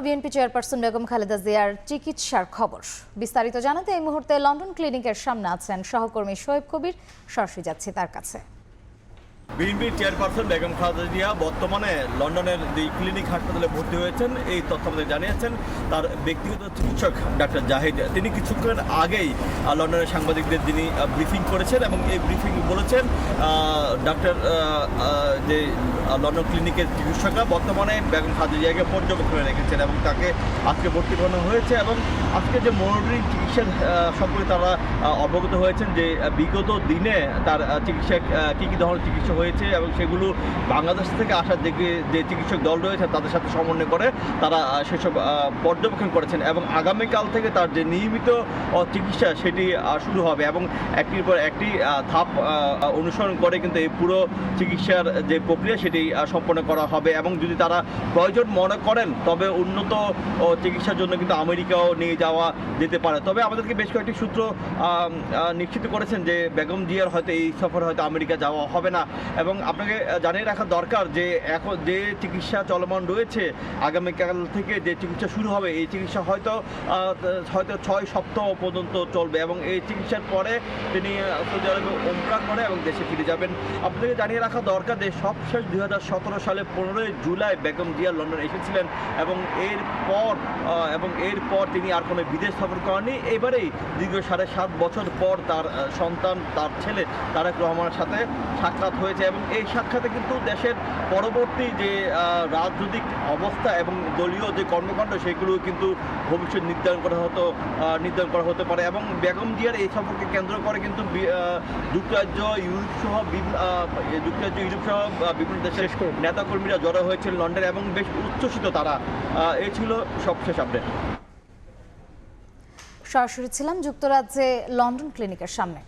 BNP chairperson Begum Khaleda জিয়ার চিকিৎসার খবর বিস্তারিত জানাতে এই মুহূর্তে লন্ডন ক্লিনিকের সামনে আছেন সহকর্মী শোয়েব কবির। সরাসরি যাচ্ছি তার কাছে। বিএনপি চেয়ারপারসন বেগম খালেদা জিয়া বর্তমানে লন্ডনের দি ক্লিনিক হাসপাতালে ভর্তি হয়েছেন। এই তথ্য আমাদের জানিয়েছেন তার ব্যক্তিগত চিকিৎসক ডাক্তার জাহিদ। তিনি কিছুক্ষণ আগেই লন্ডনের সাংবাদিকদের তিনি ব্রিফিং করেছেন এবং এই ব্রিফিং বলেছেন ডাক্তার যে লন্ডন ক্লিনিকের চিকিৎসকরা বর্তমানে বেগম খালেদা জিয়াকে পর্যবেক্ষণে রেখেছেন এবং তাকে আজকে ভর্তি করানো হয়েছে এবং আজকে যে মনিটরিং চিকিৎসার সম্পর্কে তারা অবগত হয়েছেন যে বিগত দিনে তার চিকিৎসা কী কী ধরনের চিকিৎসা হয়েছে এবং সেগুলো বাংলাদেশ থেকে আসা যে চিকিৎসক দল রয়েছে তাদের সাথে সমন্বয় করে তারা সেসব পর্যবেক্ষণ করেছেন এবং আগামীকাল থেকে তার যে নিয়মিত চিকিৎসা সেটি শুরু হবে এবং একটির পর একটি ধাপ অনুসরণ করে কিন্তু এই পুরো চিকিৎসার যে প্রক্রিয়া সেটি সম্পন্ন করা হবে এবং যদি তারা প্রয়োজন মনে করেন তবে উন্নত চিকিৎসার জন্য কিন্তু আমেরিকাও নিয়ে যাওয়া যেতে পারে। তবে আমাদেরকে বেশ কয়েকটি সূত্র নিশ্চিত করেছেন যে বেগম জিয়ার হয়তো এই সফরে হয়তো আমেরিকা যাওয়া হবে না এবং আপনাকে জানিয়ে রাখা দরকার যে এখন যে চিকিৎসা চলমান রয়েছে আগামীকাল থেকে যে চিকিৎসা শুরু হবে এই চিকিৎসা হয়তো 6 সপ্তাহ পর্যন্ত চলবে এবং এই চিকিৎসার পরে তিনি সৌদি আরবে উমরা করে এবং দেশে ফিরে যাবেন। আপনাদেরকে জানিয়ে রাখা দরকার যে সবশেষ 2017 সালে 15 জুলাই বেগম জিয়া লন্ডন এসেছিলেন এবং এরপর তিনি আর কোনো বিদেশ সফর করেননি। এবারেই দীর্ঘ 7.5 বছর পর তার সন্তান তার ছেলে তারেক রহমানের সাথে সাক্ষাৎ হয়েছে এবং এই সাক্ষাতে কিন্তু দেশের পরবর্তী যে রাজনৈতিক অবস্থা এবং দলীয় যে কর্মকাণ্ড সেগুলো কিন্তু ভবিষ্যৎ নির্ধারণ করা হতে পারে এবং বেগম জিয়ার এই সফরকে কেন্দ্র করে কিন্তু যুক্তরাজ্য ইউরোপ সহ বিভিন্ন দেশের নেতাকর্মীরা জড়ো হয়েছিল লন্ডনে এবং বেশ উচ্ছ্বসিত তারা। এই ছিল সবশেষ আপডেট। সরাসরি ছিলাম যুক্তরাজ্যে লন্ডন ক্লিনিকের সামনে।